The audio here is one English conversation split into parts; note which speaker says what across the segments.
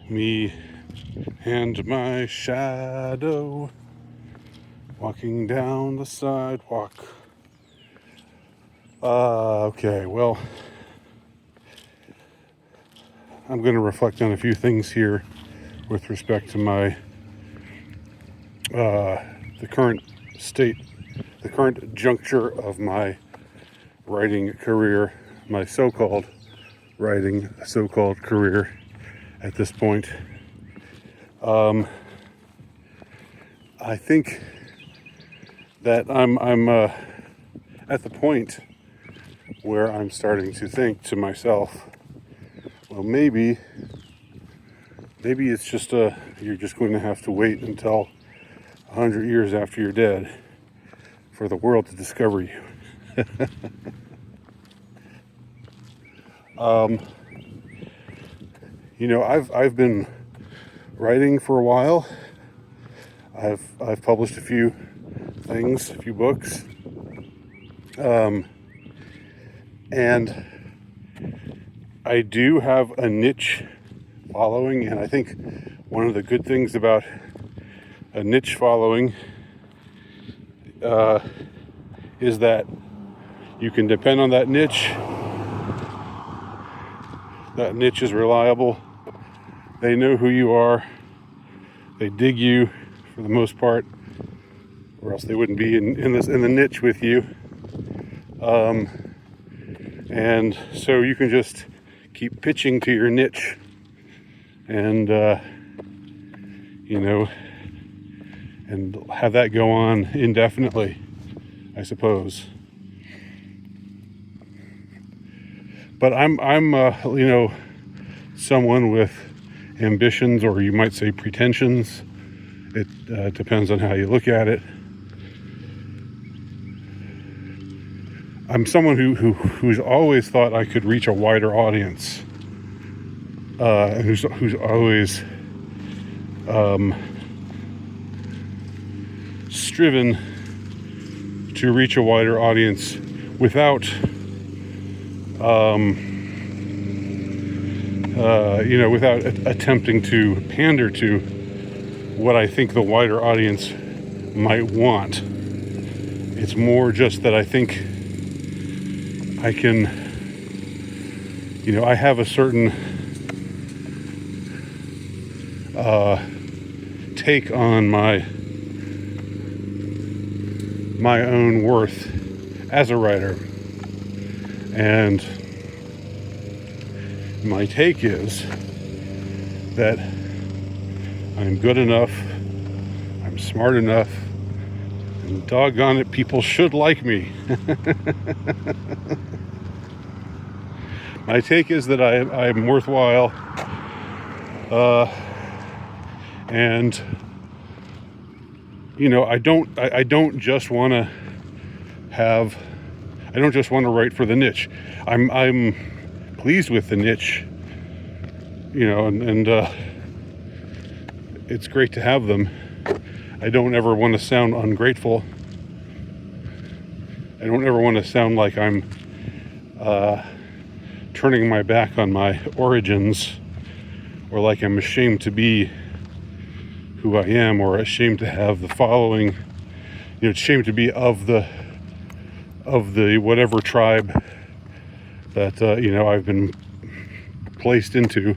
Speaker 1: Me and my shadow walking down the sidewalk. Okay, well, I'm going to reflect on a few things here with respect to my the current state, the current juncture of my writing career, my so-called career at this point. I think that I'm at the point where I'm starting to think to myself, well, maybe it's just you're just going to have to wait until 100 years after you're dead for the world to discover you. I've been writing for a while. I've published a few things, a few books, and I do have a niche following, and I think one of the good things about a niche following is that you can depend on that niche. That niche is reliable. They know who you are. They dig you for the most part, or else they wouldn't be in the niche with you. And so you can just keep pitching to your niche, and and have that go on indefinitely, I suppose. But I'm someone with ambitions, or you might say pretensions. It depends on how you look at it. I'm someone who's always thought I could reach a wider audience, and who's always striven to reach a wider audience without without attempting to pander to what I think the wider audience might want. It's more just that I think I can, I have a certain take on my own worth as a writer. And my take is that I'm good enough, I'm smart enough, and doggone it, people should like me. My take is that I'm worthwhile, and I don't just want to write for the niche. I'm pleased with the niche, and it's great to have them. I don't ever want to sound ungrateful. I don't ever want to sound like I'm turning my back on my origins, or like I'm ashamed to be who I am, or ashamed to have the following, ashamed to be of the whatever tribe that I've been placed into,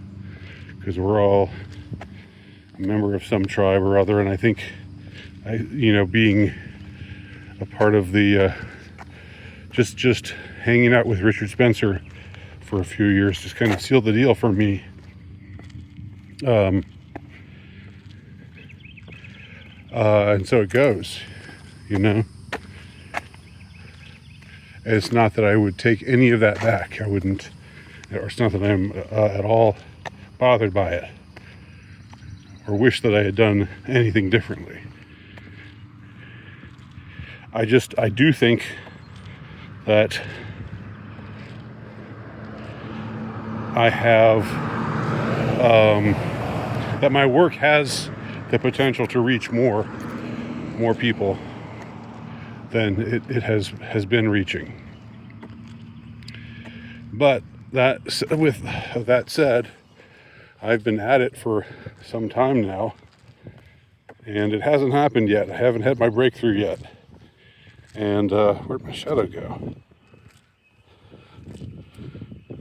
Speaker 1: because we're all a member of some tribe or other. And I think being a part of the just hanging out with Richard Spencer for a few years just kind of sealed the deal for me. And so it goes, It's not that I would take any of that back. I wouldn't, or it's not that I'm at all bothered by it, or wish that I had done anything differently. I do think that I have, that my work has the potential to reach more people than it has been reaching. But with that said, I've been at it for some time now, and it hasn't happened yet. I haven't had my breakthrough yet. And where'd my shadow go?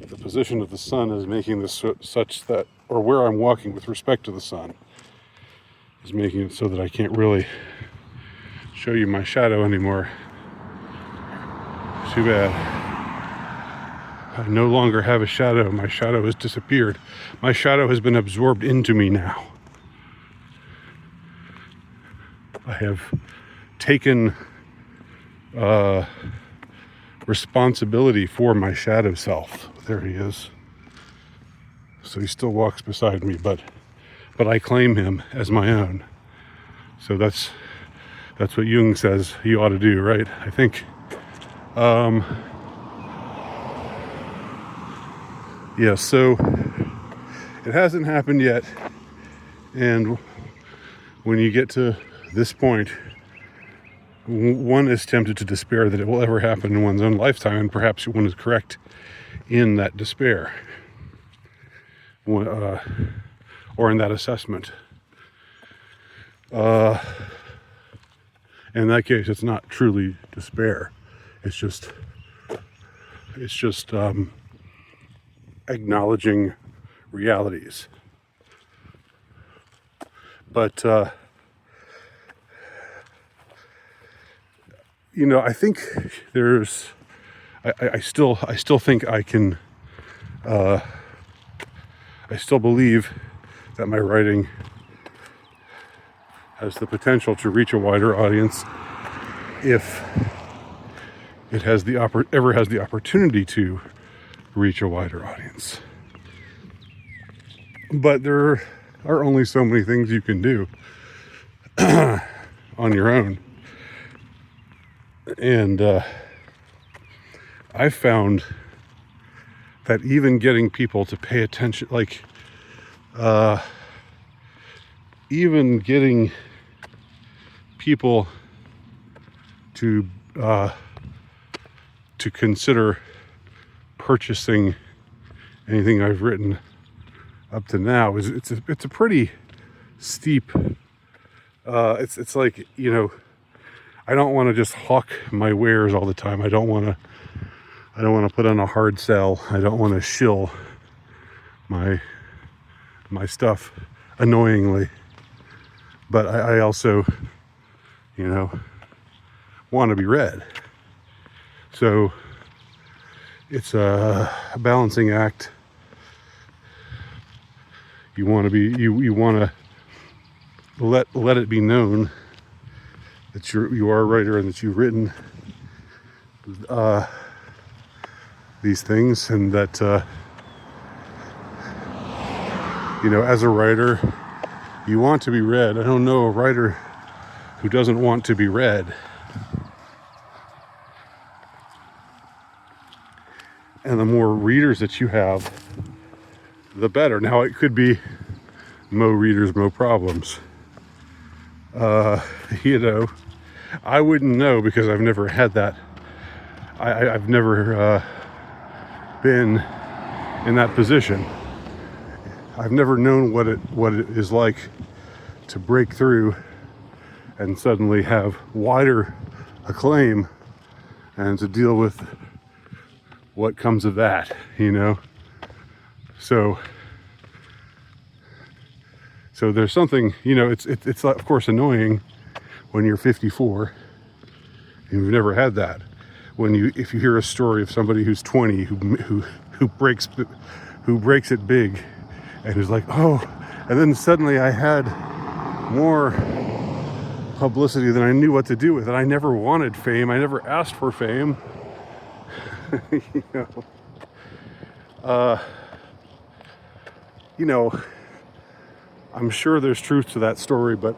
Speaker 1: The position of the sun is making this such that, or where I'm walking with respect to the sun, is making it so that I can't really show you my shadow anymore. Too bad. I no longer have a shadow. My shadow has disappeared. My shadow has been absorbed into me now. I have taken responsibility for my shadow self. There he is. So he still walks beside me, but I claim him as my own. So that's what Jung says you ought to do, right? I think. Yeah, so it hasn't happened yet, and when you get to this point, one is tempted to despair that it will ever happen in one's own lifetime, and perhaps one is correct in that despair, or in that assessment. In that case, it's not truly despair. It's just acknowledging realities. But I think there's. I still think I can. I still believe that my writing has the potential to reach a wider audience if it has ever has the opportunity to reach a wider audience. But there are only so many things you can do on your own. And I've found that even getting people to pay attention, even getting people to consider purchasing anything I've written up to now it's a pretty steep. It's like, I don't want to just hawk my wares all the time. I don't want to put on a hard sell. I don't want to shill my stuff annoyingly. But I also, want to be read. So it's a balancing act. You want to let it be known that you are a writer and that you've written these things, and that as a writer you want to be read. I don't know a writer who doesn't want to be read. And the more readers that you have, the better. Now, it could be mo readers, mo problems. I wouldn't know because I've never had that. I've never been in that position. I've never known what it is like to break through and suddenly have wider acclaim and to deal with what comes of that, So there's something, it's of course annoying when you're 54 and you've never had that. If you hear a story of somebody who's 20 who breaks it big and is like, oh, and then suddenly I had more publicity than I knew what to do with, and I never wanted fame. I never asked for fame. I'm sure there's truth to that story, but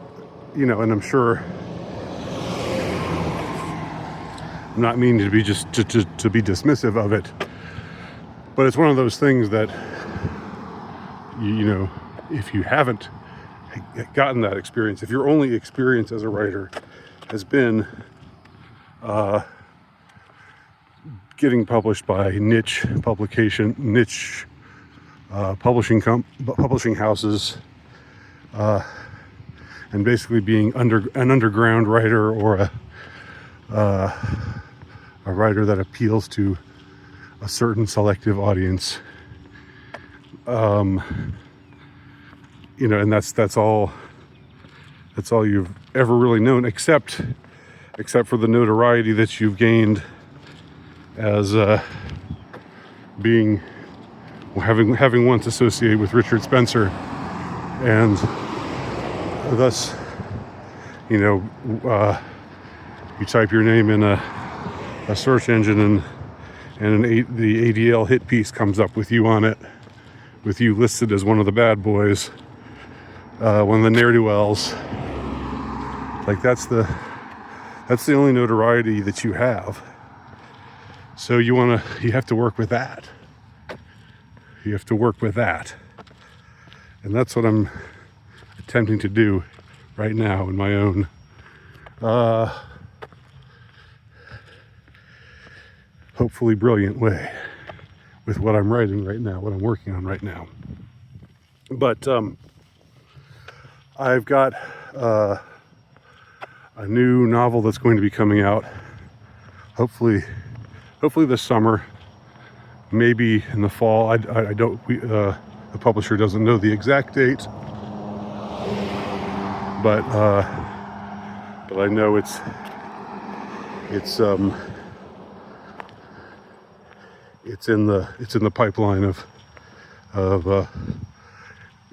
Speaker 1: and I'm sure I'm not meaning to be to be dismissive of it, but it's one of those things that if you haven't gotten that experience, if your only experience as a writer has been getting published by niche publishing houses, and basically being an underground writer, or a writer that appeals to a certain selective audience. And that's all you've ever really known, except for the notoriety that you've gained as having once associated with Richard Spencer, and thus, you type your name in a search engine, and the ADL hit piece comes up with you on it, with you listed as one of the bad boys, one of the ne'er-do-wells. Like that's the only notoriety that you have. So you have to work with that. You have to work with that. And that's what I'm attempting to do right now in my own hopefully brilliant way, with what I'm writing right now, what I'm working on right now. But I've got a new novel that's going to be coming out hopefully this summer, maybe in the fall. I don't. The publisher doesn't know the exact date, but I know it's in the pipeline of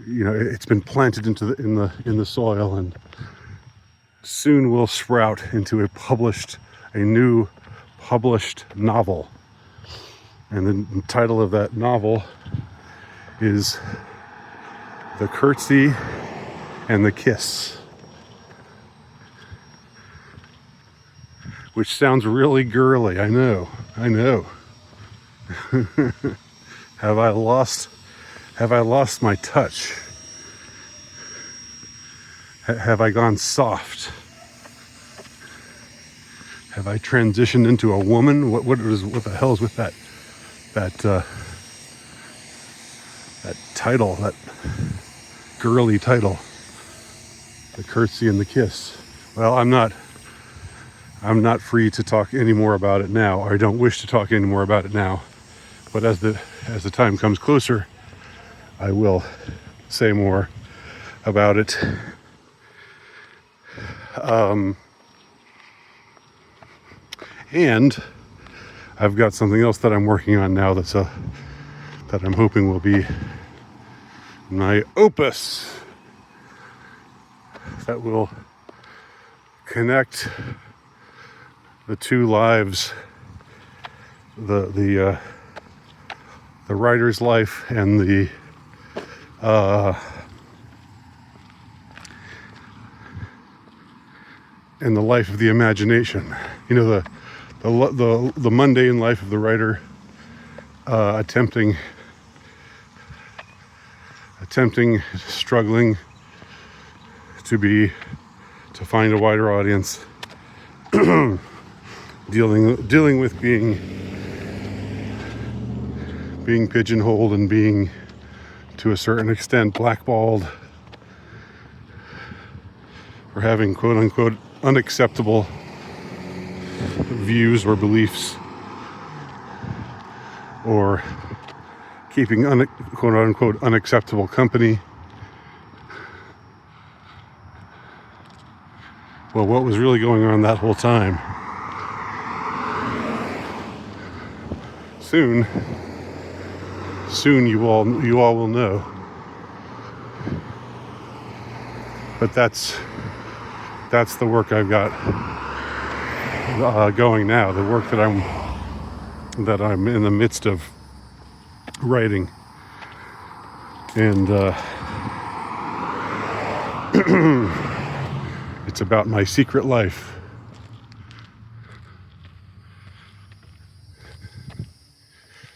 Speaker 1: it's been planted in the soil, and soon will sprout into a new published novel. And the title of that novel is The Curtsy and the Kiss, which sounds really girly. I know. Have I lost my touch? Have I gone soft? Have I transitioned into a woman? What the hell is with that title, that girly title, The Curtsy and the Kiss? Well, I'm not free to talk any more about it now, or I don't wish to talk any more about it now. But as the time comes closer, I will say more about it. And I've got something else that I'm working on now that I'm hoping will be my opus, that will connect the two lives, the writer's life and the life of the imagination. The mundane life of the writer, struggling to find a wider audience, dealing with being pigeonholed and being, to a certain extent, blackballed for having quote unquote unacceptable views or beliefs, or keeping quote unquote unacceptable company. Well, what was really going on that whole time? Soon you all will know. But that's the work I've got going now. The work that I'm in the midst of writing, and it's about my secret life.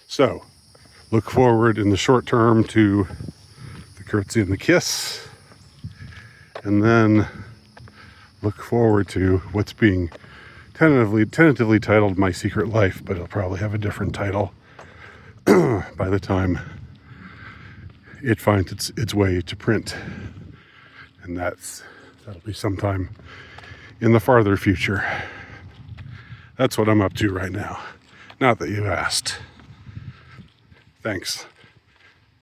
Speaker 1: So, look forward in the short term to The Curtsy and the Kiss, and then look forward to what's being tentatively titled My Secret Life, but it'll probably have a different title by the time it finds its way to print. And that'll be sometime in the farther future. That's what I'm up to right now. Not that you asked. Thanks.